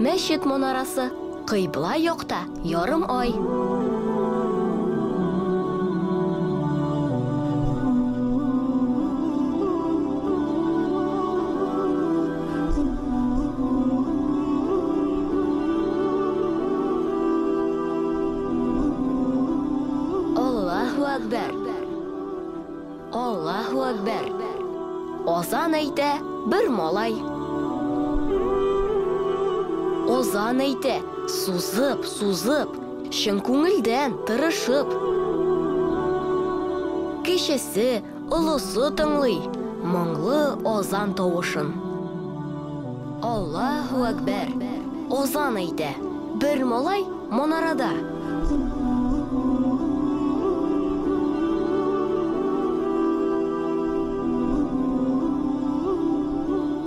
Мәчет монарасы, кыйбла якта ярым ай. Аллаху акбар. Аллаху акбар. Озан әйтә бер малай. Озан әйтә сузып, шын күңелдән тырышып. Кешесе, олысы тыңлый, моңлы озан тавышын. Аллаху акбар. Озан әйтә бер малай монарада.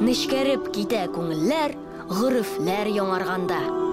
Нишкәреп китә күңелләр, гырыфләр яңарганда.